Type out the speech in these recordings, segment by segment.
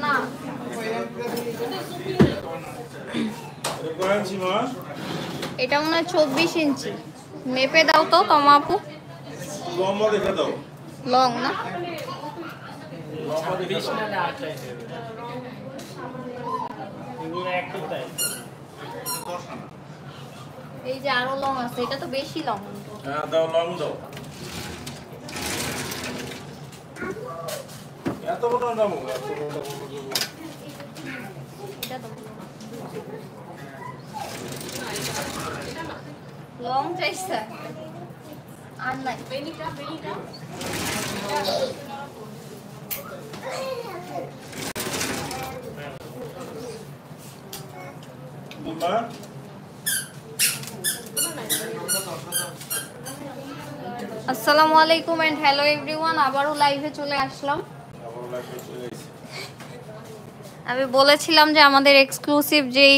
না এটা মনে হয় 24 ইঞ্চি। মেপে দাও তো তোমা আপু। লম্বা দেখে দাও। লং না? এই যে আরো লং আছে, এটা তো বেশি লং। হ্যাঁ দাও, লং দাও। এত বড় দাও, এত বড় এটা তো লং চাইছে আর নাই। আসসালামু আলাইকুম এন্ড হ্যালো এভরিওয়ান, আবারও লাইভে চলে আসলাম। আমি বলেছিলাম যে আমাদের এক্সক্লুসিভ যেই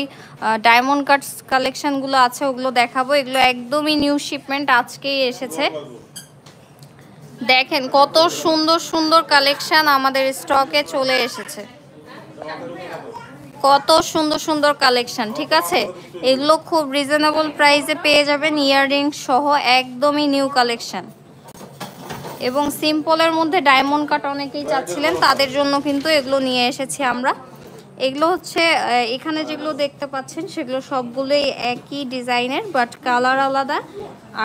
ডায়মন্ড কাটস কালেকশনগুলো আছে ওগুলো দেখাবো। এগুলো একদমই নিউ শিপমেন্ট, আজকেই এসেছে। দেখেন কত সুন্দর সুন্দর কালেকশন আমাদের স্টকে চলে এসেছে, কত সুন্দর সুন্দর কালেকশন। ঠিক আছে, এগুলো খুব রিজনেবল প্রাইসে পেয়ে যাবেন, ইয়াররিং সহ একদমই নিউ কালেকশন। এবং সিম্পলের মধ্যে ডায়মন্ড কাট অনেকেই চাচ্ছিলেন, তাদের জন্য কিন্তু এগুলো নিয়ে এসেছি আমরা। এগুলো হচ্ছে এখানে যেগুলো দেখতে পাচ্ছেন সেগুলো সবগুলোই একই ডিজাইনের, বাট কালার আলাদা।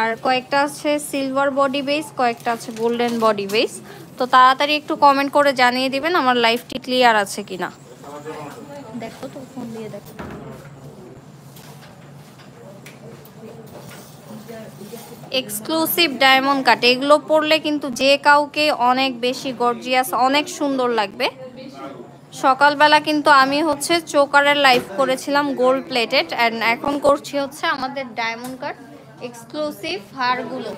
আর কয়েকটা আছে সিলভার বডি বেস, কয়েকটা আছে গোল্ডেন বডি বেস। তো তাড়াতাড়ি একটু কমেন্ট করে জানিয়ে দিবেন আমার লাইফটি ক্লিয়ার আছে কিনা। দেখো তো, ফোন দিয়ে দেখো। এক্সক্লুসিভ ডায়মন্ড কাট, এগুলো পরলে কিন্তু যে কাউকে অনেক বেশি গর্জিয়াস, অনেক সুন্দর লাগবে। সকালবেলা কিন্তু আমি হচ্ছে চোকারের লাইভ করেছিলাম গোল্ড প্লেটেড, অ্যান্ড এখন করছি হচ্ছে আমাদের ডায়মন্ড কাট এক্সক্লুসিভ হারগুলো।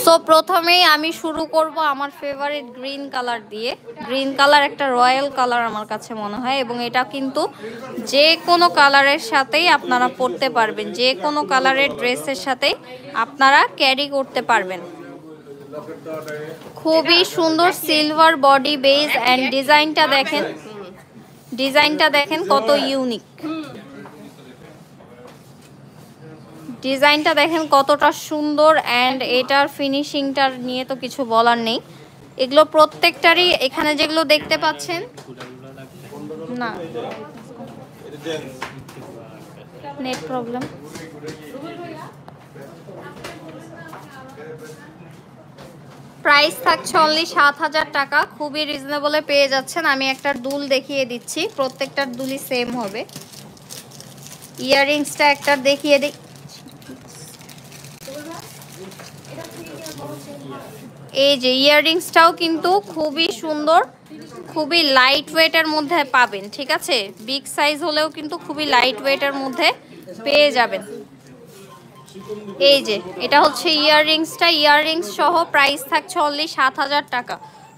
সো প্রথমেই আমি শুরু করব আমার ফেভারিট গ্রিন কালার দিয়ে। গ্রিন কালার একটা রয়্যাল কালার আমার কাছে মনে হয়, এবং এটা কিন্তু যে কোনো কালারের সাথেই আপনারা পরতে পারবেন, যে কোনো কালারের ড্রেসের সাথেই আপনারা ক্যারি করতে পারবেন। খুবই সুন্দর সিলভার বডি বেস, অ্যান্ড ডিজাইনটা দেখেন, ডিজাইনটা দেখেন কত ইউনিক। ডিজাইনটা দেখেন কতটা সুন্দর, অ্যান্ড এটার ফিনিশিংটার নিয়ে তো কিছু বলার নেই। এগুলো প্রত্যেকটারই এখানে যেগুলো দেখতে পাচ্ছেন না, নেট প্রবলেম। প্রাইস থাকছে অনলি ৭,০০০ টাকা, খুবই রিজনেবলে পেয়ে যাচ্ছেন। আমি একটা দুল দেখিয়ে দিচ্ছি, প্রত্যেকটার দুলই সেম হবে। ইয়াররিংসটা একটা দেখিয়ে দিই। এই যে ইয়াররিংসটাও কিন্তু খুবই সুন্দর, খুবই লাইট ওয়েটের মধ্যে পাবেন। ঠিক আছে, বিগ সাইজ হলেও কিন্তু খুবই লাইট ওয়েটের মধ্যে পেয়ে যাবেন। এই যে এটা হচ্ছে ইয়াররিংসটা, ইয়াররিংস সহ প্রাইস থাকছে অনলি ৭,০০০ টাকা।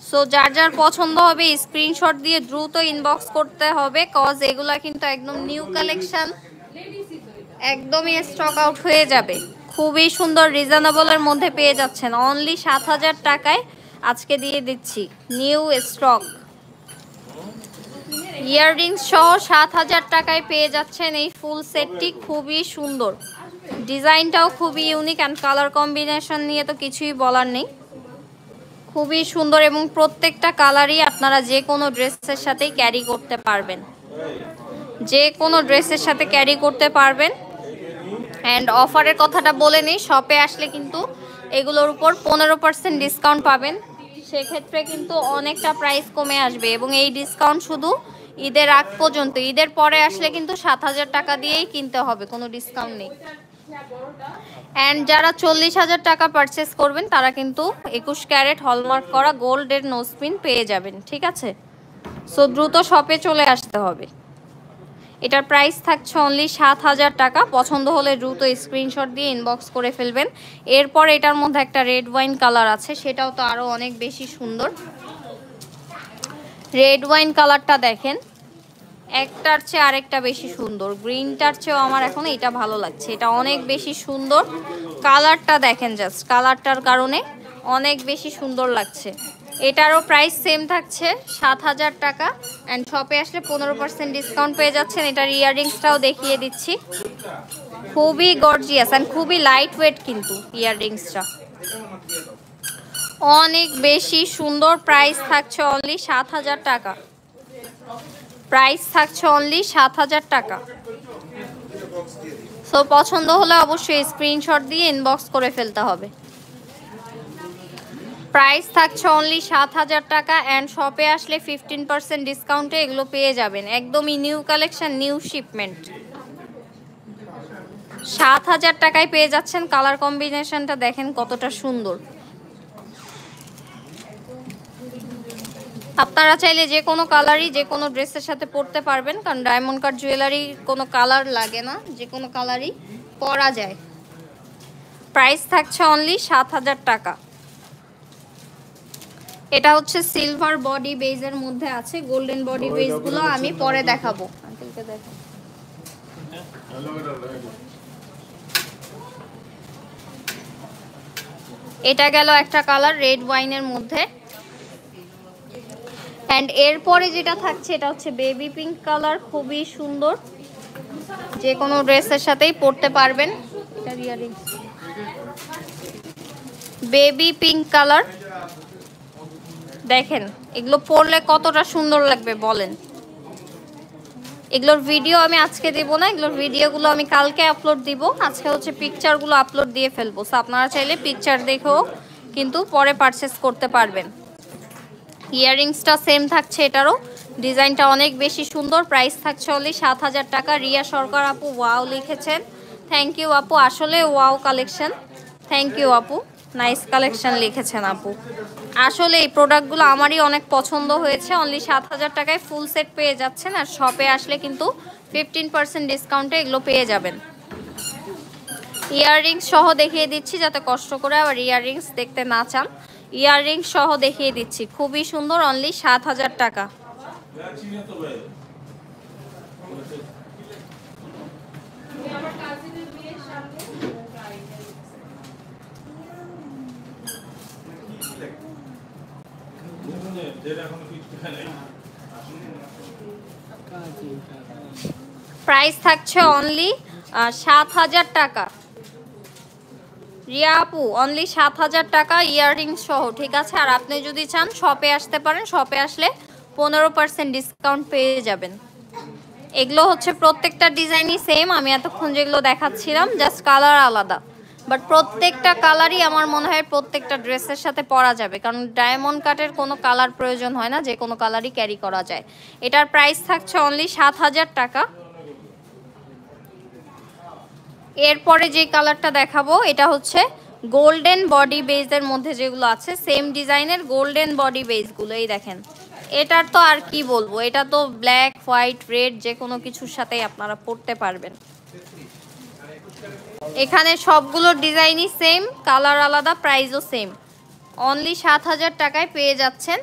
সো যার যার পছন্দ হবে স্ক্রিনশট দিয়ে দ্রুত ইনবক্স করতে হবে, কজ এগুলা কিন্তু একদম নিউ কালেকশন, একদমই স্টক আউট হয়ে যাবে। খুবই সুন্দর রিজনেবলের মধ্যে পেয়ে যাচ্ছেন, অনলি ৭,০০০ টাকায় আজকে দিয়ে দিচ্ছি নিউ স্টক। ইয়াররিংস সহ ৭,০০০ টাকায় পেয়ে যাচ্ছেন এই ফুল সেটটি। খুবই সুন্দর, ডিজাইনটাও খুবই ইউনিক, অ্যান্ড কালার কম্বিনেশন নিয়ে তো কিছুই বলার নেই। খুবই সুন্দর, এবং প্রত্যেকটা কালারই আপনারা যে কোনো ড্রেসের সাথেই ক্যারি করতে পারবেন, যে কোনো ড্রেসের সাথে ক্যারি করতে পারবেন। অ্যান্ড অফারের কথাটা বলে নিই, শপে আসলে কিন্তু এগুলোর উপর 15% ডিসকাউন্ট পাবেন, সেক্ষেত্রে কিন্তু অনেকটা প্রাইস কমে আসবে। এবং এই ডিসকাউন্ট শুধু ঈদের আগ পর্যন্ত, ঈদের পরে আসলে কিন্তু ৭,০০০ টাকা দিয়েই কিনতে হবে, কোনো ডিসকাউন্ট নেই। অ্যান্ড যারা 40,০০০ টাকা পারচেস করবেন তারা কিন্তু 21 ক্যারেট হলমার্ক করা গোল্ডের নোজপিন পেয়ে যাবেন। ঠিক আছে, সো দ্রুত শপে চলে আসতে হবে। এটার প্রাইস থাকছে অনলি ৭,০০০ টাকা। পছন্দ হলে দ্রুত স্ক্রিনশট দিয়ে ইনবক্স করে ফেলবেন। এরপর এটার মধ্যে একটা রেড ওয়াইন কালার আছে, সেটাও তো আরও অনেক বেশি সুন্দর। রেড ওয়াইন কালারটা দেখেন, একটার চেয়ে আরেকটা বেশি সুন্দর। গ্রিনটার চেয়েও আমার এখন এটা ভালো লাগছে, এটা অনেক বেশি সুন্দর। কালারটা দেখেন, জাস্ট কালারটার কারণে অনেক বেশি সুন্দর লাগছে। এটারও প্রাইস সেম থাকছে 7000 টাকা, অ্যান্ড শপে আসলে 15% ডিসকাউন্ট পেয়ে যাচ্ছেন। এটার ইয়াররিংসটাও দেখিয়ে দিচ্ছি, খুবই গর্জিয়াস অ্যান্ড খুবই লাইট ওয়েট, কিন্তু ইয়াররিংসটা অনেক বেশি সুন্দর। প্রাইস থাকছে অনলি 7000 টাকা, প্রাইস থাকছে অনলি 7000 টাকা। সো পছন্দ হলে অবশ্যই স্ক্রিনশট দিয়ে ইনবক্স করে ফেলতে হবে। প্রাইস থাকছে অনলি 7000 টাকা, অ্যান্ড শপে আসলে 15% ডিসকাউন্টে এগুলো পেয়ে যাবেন। একদমই নিউ কালেকশন, নিউ শিপমেন্ট। 7000 টাকায় পেয়ে যাচ্ছেন। কালার কম্বিনেশনটা দেখেন কতটা সুন্দর। আপনারা চাইলে যে কোনো কালারই যে কোনো ড্রেসের সাথে পরতে পারবেন, কারণ ডায়মন্ড কাট জুয়েলারি কোনো কালার লাগে না, যে কোনো কালারই পরা যায়। প্রাইস থাকছে অনলি 7000 টাকা। এটা হচ্ছে সিলভার বডি বেজের মধ্যে আছে। গোল্ডেন বডি বেজগুলো আমি পরে দেখাবো। আঙ্কেলকে দেখো, এটা গেল একটা কালার রেড ওয়াইনের মধ্যে। অ্যান্ড এরপরে যেটা থাকছে এটা হচ্ছে বেবি পিঙ্ক কালার, খুবই সুন্দর, যে কোনো ড্রেসের সাথেই পরতে পারবেন। এটা ইয়াররিংস, বেবি পিঙ্ক কালার দেখেন, এগুলো পরলে কতটা সুন্দর লাগবে বলেন। এগুলোর ভিডিও আমি আজকে দিব না, এগুলোর ভিডিওগুলো আমি কালকে আপলোড দিব। আজকে হচ্ছে পিকচারগুলো আপলোড দিয়ে ফেলবো, সো আপনারা চাইলে পিকচার দেখেও কিন্তু পরে পারচেস করতে পারবেন। ইয়াররিংসটা সেম থাকছে, এটারও ডিজাইনটা অনেক বেশি সুন্দর। প্রাইস থাকছে অনলি 7000 টাকা। রিয়া সরকার আপু ওয়াও লিখেছেন, থ্যাংক ইউ আপু, আসলে ওয়াও কালেকশন, থ্যাংক ইউ আপু, নাইস কালেকশন লিখেছেন আপু। আসলে এই প্রোডাক্টগুলো আমারই অনেক পছন্দ হয়েছে। অনলি 7000 টাকায় ফুল সেট পেয়ে যাচ্ছেন, আর শপে আসলে কিন্তু 15% ডিসকাউন্টে এগুলো পেয়ে যাবেন। ইয়াররিংস সহ দেখিয়ে দিচ্ছি, যাতে কষ্ট করে আবার ইয়াররিংস দেখতে না চান। ইয়াররিংস সহ দেখিয়ে দিচ্ছি, খুবই সুন্দর। অনলি 7000 টাকা। প্রাইস থাকছে অনলি 7000 টাকা। রিয়া আপু অনলি 7000 টাকা ইয়াররিংস সহ, ঠিক আছে। আর আপনি যদি চান শপে আসতে পারেন, শপে আসলে 15% ডিসকাউন্ট পেয়ে যাবেন। এগুলো হচ্ছে প্রত্যেকটা ডিজাইনই সেম, আমি এতক্ষণ যেগুলো দেখাচ্ছিলাম জাস্ট কালার আলাদা, বাট প্রত্যেকটা কালারই আমার মনে হয় প্রত্যেকটা ড্রেসের সাথে পরা যাবে, কারণ ডায়মন্ড কাটের কোনো কালার প্রয়োজন হয় না, যে কোনো কালারই ক্যারি করা যায়। এটার প্রাইস থাকছে অনলি 7000 টাকা। এরপরে যে কালারটা দেখাবো এটা হচ্ছে গোল্ডেন বডি বেজের মধ্যে যেগুলো আছে, সেম ডিজাইনের গোল্ডেন বডি বেজগুলো, এই দেখেন। এটার তো আর কি বলবো, এটা তো ব্ল্যাক হোয়াইট রেড যে কোনো কিছুর সাথেই আপনারা পরতে পারবেন। এখানে সবগুলো ডিজাইনই সেম, কালার আলাদা, প্রাইসও সেম। অনলি 7000 টাকায় পেয়ে যাচ্ছেন।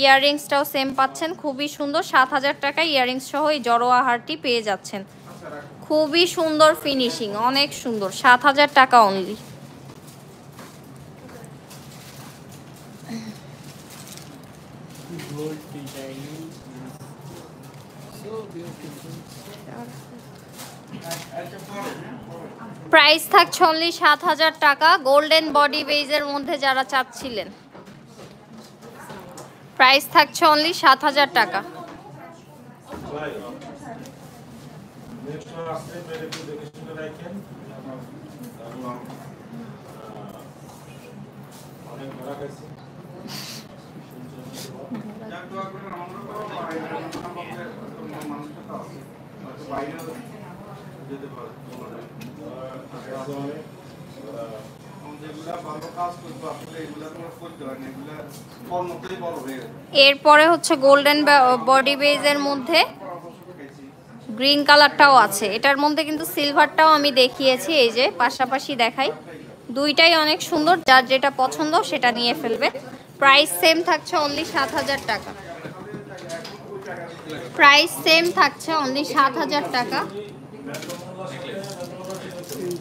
ইয়াররিংসটাও সেম পাচ্ছেন, খুবই সুন্দর। 7000 টাকায় ইয়াররিংস সহ এই জড়োয়া হারটি পেয়ে যাচ্ছেন, খুবই সুন্দর ফিনিশিং, অনেক সুন্দর। 7000 টাকা অনলি। প্রাইস থাকছে অনলি 7000 টাকা। গোল্ডেন বডি বেজের মধ্যে যারা চাচ্ছিলেন, প্রাইস থাকছে অনলি 7000 টাকা। এরপরে হচ্ছে গোল্ডেন বডি বেজের মধ্যে গ্রিন কালারটাও আছে। এটার মধ্যে কিন্তু সিলভারটাও আমি দেখিয়েছি, এই যে পাশাপাশি দেখাই, দুইটাই অনেক সুন্দর। যার যেটা পছন্দ সেটা নিয়ে ফেলবে। প্রাইস সেম থাকছে অনলি 7000 টাকা। প্রাইস সেম থাকছে অনলি ৭,০০০ টাকা।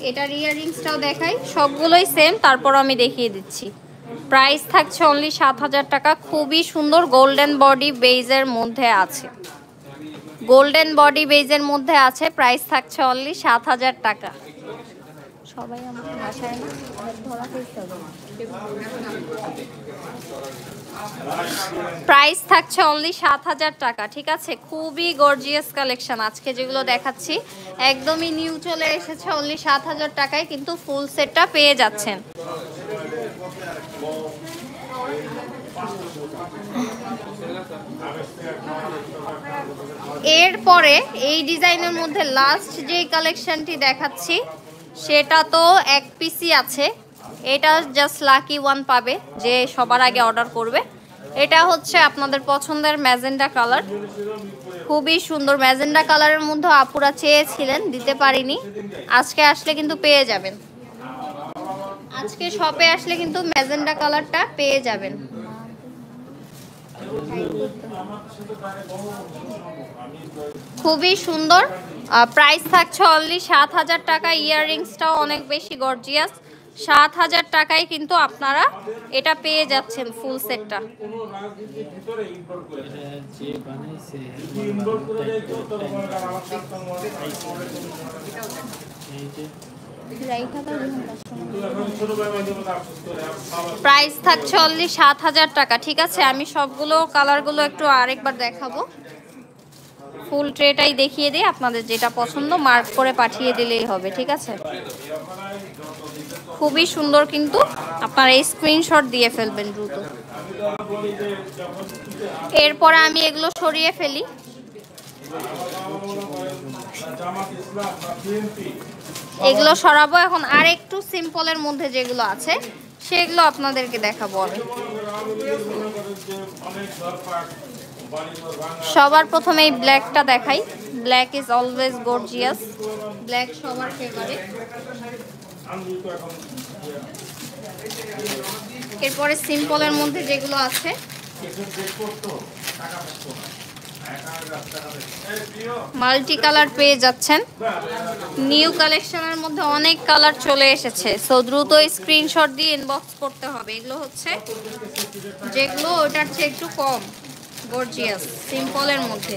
এটার ইয়াররিংসটাও দেখাই, সবগুলোই সেম, তারপর আমি দেখিয়ে দিচ্ছি। প্রাইস থাকছে অনলি ৭,০০০ টাকা। খুবই সুন্দর গোল্ডেন বডি বেজের মধ্যে আছে, গোল্ডেন বডি বেজের মধ্যে আছে। প্রাইস থাকছে অনলি ৭,০০০ টাকা। সবাই আমাকে ভাষায় না ধরা ফেলতে হবে। প্রাইস থাকছে অনলি ৭,০০০ টাকা, ঠিক আছে। খুবই গর্জিয়াস কালেকশন আজকে যেগুলো দেখাচ্ছি, একদমই নিউ চলে এসেছে। অনলি ৭,০০০ টাকায় কিন্তু ফুল সেটটা পেয়ে যাচ্ছেন। এরপরে এই ডিজাইনের মধ্যে লাস্ট যে কালেকশনটি দেখাচ্ছি সেটা তো এক পিসই আছে। এটা জাস্ট লাকি ওয়ান পাবে যে সবার আগে অর্ডার করবে। এটা হচ্ছে আপনাদের পছন্দের ম্যাজেন্ডা কালার, খুবই সুন্দর ম্যাজেন্ডা কালারের মধ্যে আপুরা চেয়েছিলেন, দিতে পারিনি। আজকে আসলে কিন্তু পেয়ে যাবেন, আজকে শপে আসলে কিন্তু ম্যাজেন্ডা কালারটা পেয়ে যাবেন। খুবই সুন্দর। প্রাইস থাকছে অনলি ৭,০০০ টাকা। ইয়াররিংসটাও অনেক বেশি গর্জিয়াস। ৭,০০০ টাকায় কিন্তু আপনারা এটা পেয়ে যাচ্ছেন ফুল সেটটা। প্রাইস থাকছে অনলি ৭,০০০ টাকা, ঠিক আছে। আমি সবগুলো কালারগুলো একটু আরেকবার দেখাবো, ফুল ট্রেটাই দেখিয়ে দিই। আপনাদের যেটা পছন্দ মার্ক করে পাঠিয়ে দিলেই হবে, ঠিক আছে। খুবই সুন্দর, কিন্তু আপনারা এই স্ক্রিনশট দিয়ে ফেলবেন দ্রুত। এরপরে আমি এগুলো সরিয়ে ফেলি। এগুলো সরাবো এখন। আর একটু সিম্পলের মধ্যে যেগুলো আছে সেগুলো আপনাদেরকে দেখাবো আমি। সবার প্রথমে এই ব্ল্যাকটা দেখাই। Black is always gorgeous, black সবার ফেভারিট। এরপরে সিম্পলের মধ্যে যেগুলো আছে মাল্টি কালার পেয়ে যাচ্ছেন। নিউ কালেকশনের মধ্যে অনেক কালার চলে এসেছে, সো দ্রুত স্ক্রিনশট দিয়ে ইনবক্স করতে হবে। এগুলো হচ্ছে যেগুলো ওটার চেয়ে একটু কম গর্জিয়াস, সিম্পলের মধ্যে।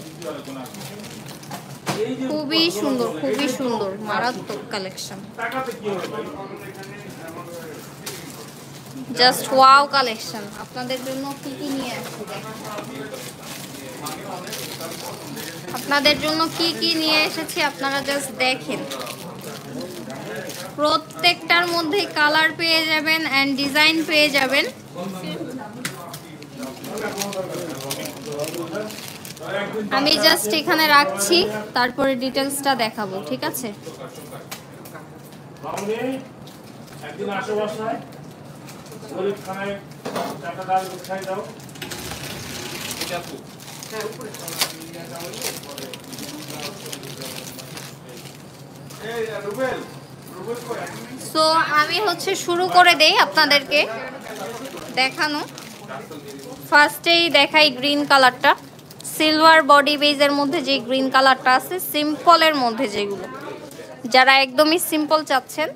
খুবই সুন্দর, খুবই সুন্দর, মারাত্মক কালেকশন। Just wow collection. আপনাদের জন্য কি কি নিয়ে আসছি, আপনাদের জন্য কি কি নিয়ে এসেছি আপনারা জাস্ট দেখেন। প্রত্যেকটার মধ্যে কালার পেয়ে যাবেন এন্ড ডিজাইন পেয়ে যাবেন। আমি জাস্ট এখানে রাখছি, তারপরে ডিটেলসটা দেখাবো, ঠিক আছে। একদিন আসো বাসায়, গরিব খানায় টাকা দাও, খাই দাও। সো আমি হচ্ছে শুরু করে দেই আপনাদেরকে দেখানো। ফার্স্টেই দেখাই গ্রিন কালারটা, সিলভার বডি বেজের মধ্যে যে গ্রিন কালারটা আছে, সিম্পলের মধ্যে যেগুলো, যারা একদমই সিম্পল চাচ্ছেন।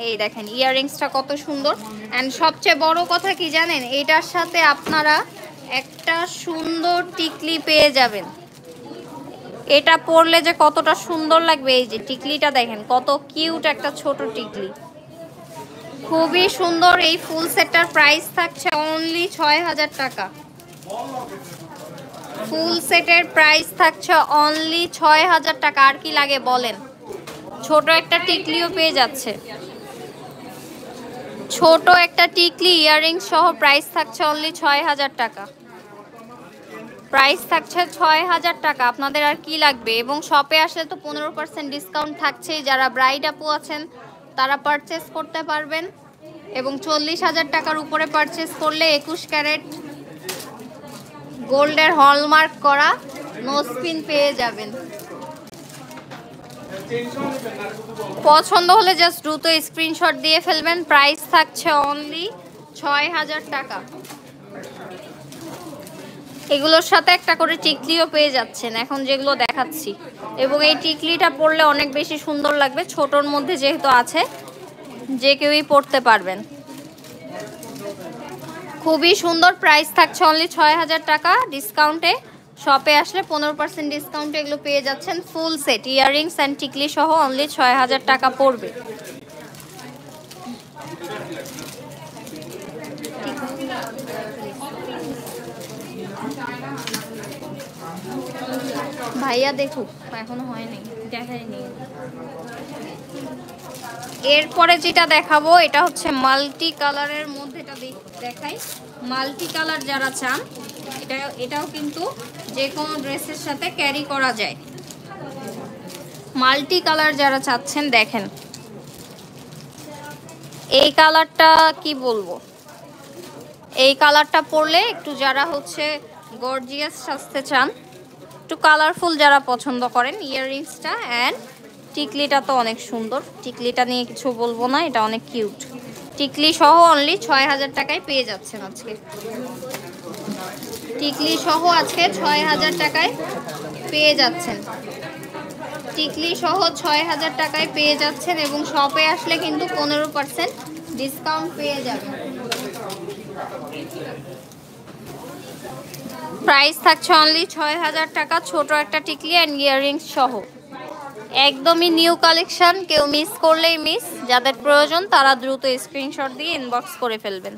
এই দেখেন ইয়াররিংসটা কত সুন্দর। অ্যান্ড সবচেয়ে বড় কথা কি জানেন, এটার সাথে আপনারা একটা সুন্দর টিকলি পেয়ে যাবেন। এটা পরলে যে কতটা সুন্দর লাগবে, এই যে টিকলিটা দেখেন কত কিউট একটা ছোট টিকলি, খুবই সুন্দর। এই ফুল সেটটার প্রাইস থাকছে অনলি ৬,০০০ টাকা। ফুল সেটের প্রাইস থাকছে অনলি ৬,০০০ টাকা। আর কি লাগে বলেন? ছোট একটা টিকলিও পেয়ে যাচ্ছে, ছোট একটা টিকলি ইয়াররিংস সহ প্রাইস থাকছে অনলি ৬,০০০ টাকা। প্রাইস থাকছে ৬,০০০ টাকা। আপনাদের আর কি লাগবে? এবং শপে আসলে তো 15% ডিসকাউন্ট থাকছেই। যারা ব্রাইড আপু আছেন তারা পারচেস করতে পারবেন, এবং ৪০,০০০ টাকার উপরে পারচেস করলে ২১ ক্যারেট গোল্ডের হলমার্ক করা নোজপিন পেয়ে যাবেন। পছন্দ হলে জাস্ট দ্রুত স্ক্রিনশট দিয়ে ফেলবেন। প্রাইস থাকছে অনলি ৬,০০০ টাকা। এগুলোর সাথে একটা করে টিকলিও পেয়ে যাচ্ছেন এখন যেগুলো দেখাচ্ছি, এবং এই টিকলিটা পরলে অনেক বেশি সুন্দর লাগবে। ছোটর মধ্যে যেহেতু আছে, যে কেউই পরতে পারবেন। খুবই সুন্দর। প্রাইস থাকছে অনলি ৬০০০ টাকা ডিসকাউন্টে। শপে আসলে 15% ডিসকাউন্টে এগুলো পেয়ে যাচ্ছেন। ফুল সেট ইয়াররিংস অ্যান্ড টিকলি সহ অনলি ৬০০০ টাকা পড়বে। ভাইয়া দেখুক, এখনো হয়নি, দেখাইনি। এরপরে যেটা দেখাবো এটা হচ্ছে মাল্টি কালারের মধ্যে, এটা দেখাই। মাল্টি কালার যারা চান, এটাও কিন্তু যে কোনো ড্রেসের সাথে ক্যারি করা যায়। মাল্টি কালার যারা চাচ্ছেন দেখেন, এই কালারটা কি বলবো, এই কালারটা পরলে একটু যারা হচ্ছে গর্জিয়াস সাজতে চান, একটু কালারফুল যারা পছন্দ করেন, ইয়াররিংসটা অ্যান্ড টিকলিটা তো অনেক সুন্দর। টিকলিটা নিয়ে কিছু বলবো না, এটা অনেক কিউট। টিকলি সহ অনলি ৬০০০ টাকায় পেয়ে যাচ্ছেন আজকে। টিকলি সহ আজকে ৬০০০ টাকায় পেয়ে যাচ্ছেন। টিকলি সহ ৬০০০ টাকায় পেয়ে যাচ্ছেন, এবং শপে আসলে কিন্তু 15% ডিসকাউন্ট পেয়ে যাবেন। প্রাইস থাকছে অনলি ৬০০০ টাকা, ছোট একটা টিকলি অ্যান্ড ইয়াররিংস সহ। একদমই নিউ কালেকশন, কেউ মিস করলেই মিস। যাদের প্রয়োজন তারা দ্রুত স্ক্রিনশট দিয়ে ইনবক্স করে ফেলবেন।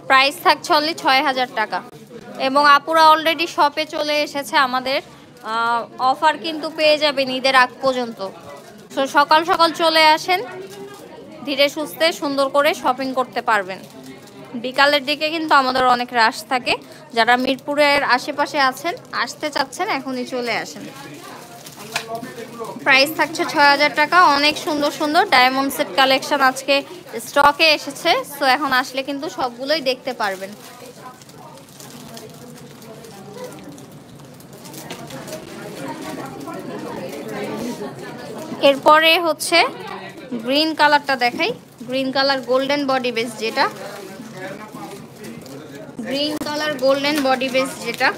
প্রাইস থাকছে অনলি ৬০০০ টাকা। এবং আপুরা অলরেডি শপে চলে এসেছে। আমাদের অফার কিন্তু পেয়ে যাবেন ঈদের আগ পর্যন্ত। তো সকাল সকাল চলে আসেন, ধীরে সুস্থে সুন্দর করে শপিং করতে পারবেন। বিকালের দিকে কিন্তু আমাদের অনেক রাশ থাকে। যারা মিরপুরের আশেপাশে আছেন, আসতে চাচ্ছেন, এখনই চলে আসেন। প্রাইস থাকছে ৬০০০ টাকা। অনেক সুন্দর সুন্দর ডায়মন্ড সেট কালেকশন আজকে স্টকে এসেছে। সো এখন আসলে কিন্তু সবগুলোই দেখতে পারবেন। এরপরে হচ্ছে গ্রিন কালারটা দেখাই। Green colour golden body base, যেটা green colour golden body base, যেটা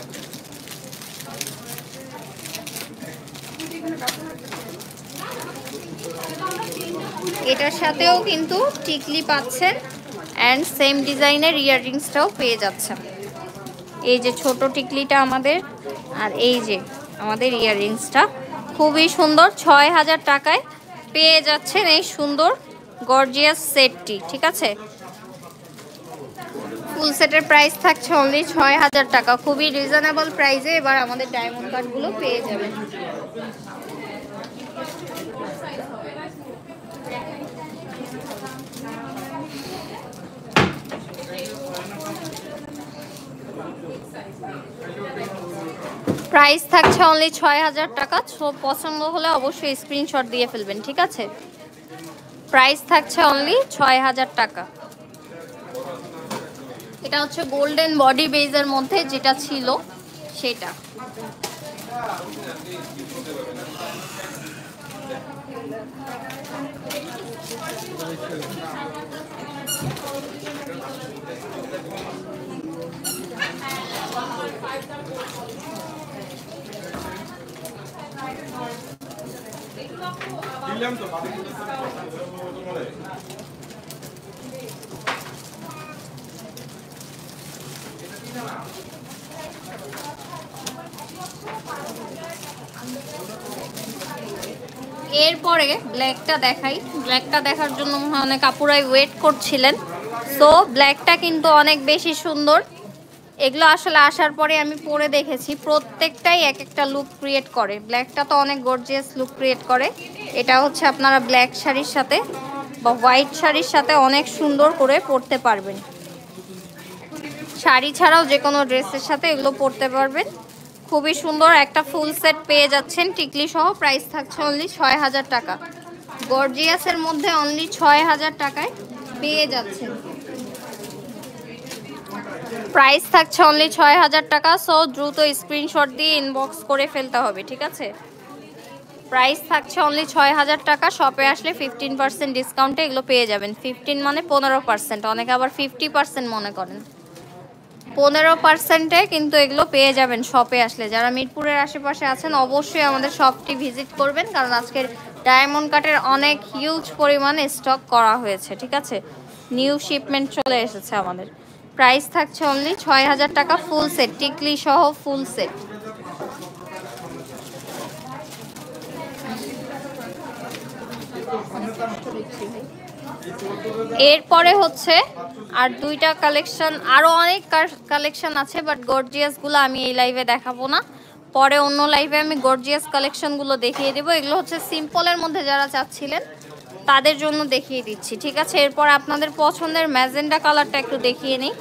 এটার সাথেও কিন্তু টিকলি পাচ্ছেন অ্যান্ড সেম ডিজাইনের ইয়াররিংসটাও পেয়ে যাচ্ছেন। এই যে ছোট টিকলিটা আমাদের, আর এই যে আমাদের ইয়াররিংসটা খুবই সুন্দর। ৬০০০ টাকায় পেয়ে যাচ্ছেন এই সুন্দর গর্জিয়াস সেটটি। ঠিক আছে, ফুল সেটের প্রাইস থাকছে অনলি ৬০০০ টাকা। খুবই রিজনেবল প্রাইসে এবার আমাদের ডায়মন্ড কাটগুলো পেয়ে যাবেন। প্রাইস থাকছে অনলি ৬০০০ টাকা। পছন্দ হলে অবশ্যই স্ক্রিনশট দিয়ে ফেলবেন। ঠিক আছে, প্রাইস থাকছে অনলি ৬০০০ টাকা। এটা হচ্ছে গোল্ডেন বডি বেজের মধ্যে যেটা ছিল সেটা। এরপরে ব্ল্যাকটা দেখাই। ব্ল্যাকটা দেখার জন্য অনেক আপুরাই ওয়েট করছিলেন। সো ব্ল্যাকটা কিন্তু অনেক বেশি সুন্দর। এগুলো আসলে আসার পরে আমি পরে দেখেছি, প্রত্যেকটাই এক একটা লুক ক্রিয়েট করে। ব্ল্যাকটা তো অনেক গর্জিয়াস লুক ক্রিয়েট করে। এটা হচ্ছে আপনারা ব্ল্যাক শাড়ির সাথে বা হোয়াইট শাড়ির সাথে অনেক সুন্দর করে পরতে পারবেন। শাড়ি ছাড়াও যে কোনো ড্রেসের সাথে এগুলো পরতে পারবেন। খুবই সুন্দর একটা ফুল সেট পেয়ে যাচ্ছেন টিকলি সহ। প্রাইস থাকছে অনলি ৬০০০ টাকা। গর্জিয়াসের মধ্যে অনলি ৬০০০ টাকায় পেয়ে যাচ্ছেন। প্রাইস থাকছে অনলি ৬০০০ টাকা। সো দ্রুত স্ক্রিনশট দিয়ে ইনবক্স করে ফেলতে হবে। ঠিক আছে, প্রাইস থাকছে অনলি ৬০০০ টাকা। শপে আসলে 15% ডিসকাউন্টে এগুলো পেয়ে যাবেন। 15 মানে 15%, অনেকে আবার 50% মনে করেন। 15%-এ কিন্তু এগুলো পেয়ে যাবেন শপে আসলে। যারা মিরপুরের আশেপাশে আছেন অবশ্যই আমাদের শপটি ভিজিট করবেন, কারণ আজকের ডায়মন্ড কাটের অনেক হিউজ পরিমাণে স্টক করা হয়েছে। ঠিক আছে, নিউ শিপমেন্ট চলে এসেছে আমাদের। প্রাইস থাকছে অনলি 6000 টাকা ফুল সেট, টিকলি সহ ফুল সেট। এরপরে হচ্ছে আর দুইটা কালেকশন, আরো অনেক কালেকশন আছে, বাট গর্জিয়াস গুলো আমি এই লাইভে দেখাবো না, পরে অন্য লাইভে আমি গর্জিয়াস কালেকশন গুলো দেখিয়ে দেবো। এগুলো হচ্ছে সিম্পলের মধ্যে যারা চাচ্ছিলেন তাদের জন্য দেখিয়ে দিচ্ছি। ঠিক আছে, এরপর আপনাদের পছন্দের ম্যাজেন্ডা কালারটা একটু দেখিয়ে নিই।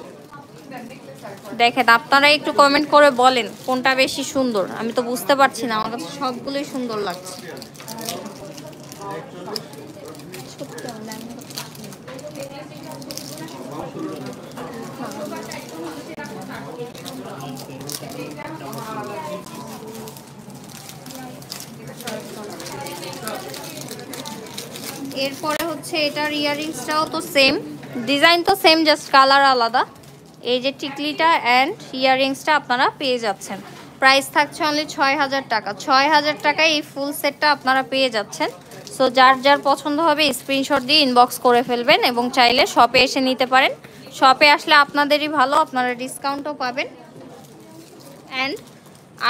দেখেন, আপনারা একটু কমেন্ট করে বলেন কোনটা বেশি সুন্দর। আমি তো বুঝতে পারছি না, আমার কাছে সবগুলোই সুন্দর লাগছে। এরপরে হচ্ছে এটার ইয়ারিংসটাও তো সেম, ডিজাইন তো সেম, জাস্ট কালার আলাদা। এই যে টিকলিটা অ্যান্ড ইয়ারিংসটা আপনারা পেয়ে যাচ্ছেন। প্রাইস থাকছে অনলি 6000 টাকা। 6000 টাকায় এই ফুল সেটটা আপনারা পেয়ে যাচ্ছেন। সো যার যার পছন্দ হবে স্ক্রিনশট দিয়ে ইনবক্স করে ফেলবেন এবং চাইলে শপে এসে নিতে পারেন। শপে আসলে আপনাদেরই ভালো, আপনারা ডিসকাউন্টও পাবেন অ্যান্ড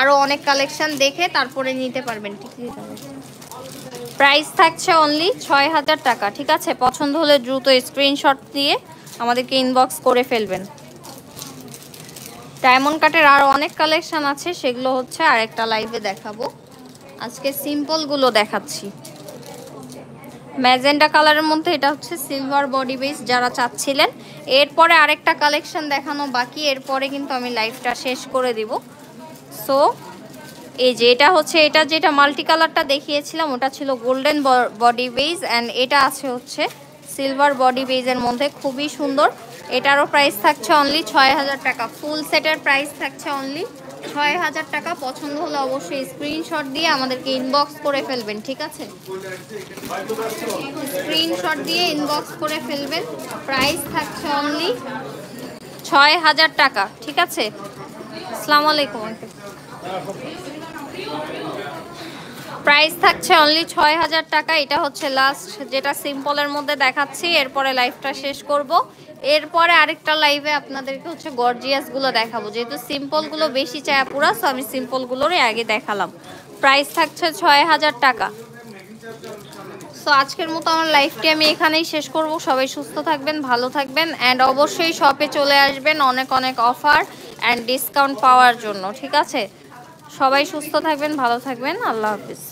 আরও অনেক কালেকশন দেখে তারপরে নিতে পারবেন। টিকলিটা প্রাইস থাকছে অনলি 6000 টাকা। ঠিক আছে, পছন্দ হলে দ্রুত স্ক্রিনশট দিয়ে আমাদেরকে ইনবক্স করে ফেলবেন। ডায়মন্ড কাটের আরও অনেক কালেকশন আছে, সেগুলো হচ্ছে আরেকটা লাইভে দেখাবো। আজকে সিম্পলগুলো দেখাচ্ছি। ম্যাজেন্ডা কালারের মধ্যে এটা হচ্ছে সিলভার বডি বেস যারা চাচ্ছিলেন। এরপরে আরেকটা কালেকশন দেখানো বাকি, এরপরে কিন্তু আমি লাইভটা শেষ করে দিব। সো এই যে এটা হচ্ছে, এটা যেটা মাল্টি কালারটা দেখিয়েছিলাম ওটা ছিল গোল্ডেন বডি বেজ, অ্যান্ড এটা আছে হচ্ছে সিলভার বডি বেজের মধ্যে, খুবই সুন্দর। এটারও প্রাইস থাকছে অনলি 6000 টাকা। ফুল সেটের প্রাইস থাকছে অনলি 6000 টাকা। পছন্দ হলে অবশ্যই স্ক্রিনশট দিয়ে আমাদেরকে ইনবক্স করে ফেলবেন। ঠিক আছে, স্ক্রিনশট দিয়ে ইনবক্স করে ফেলবেন। প্রাইস থাকছে অনলি 6000 টাকা। ঠিক আছে, আসসালামু আলাইকুম। প্রাইস থাকছে অনলি 6000 টাকা। এটা হচ্ছে লাস্ট যেটা সিম্পলের মধ্যে দেখাচ্ছি, এরপরে লাইভটা শেষ করব। এরপরে আরেকটা লাইভে আপনাদেরকে হচ্ছে গর্জিয়াসগুলো দেখাবো, যেহেতু সিম্পলগুলো বেশি চায় পুরা, সো আমি সিম্পলগুলোরই আগে দেখালাম। প্রাইস থাকছে 6000 টাকা। সো আজকের মতো আমার লাইভটি আমি এখানেই শেষ করব। সবাই সুস্থ থাকবেন, ভালো থাকবেন, অ্যান্ড অবশ্যই শপে চলে আসবেন অনেক অনেক অফার অ্যান্ড ডিসকাউন্ট পাওয়ার জন্য। ঠিক আছে, সবাই সুস্থ থাকবেন, ভালো থাকবেন, আল্লাহ হাফিজ।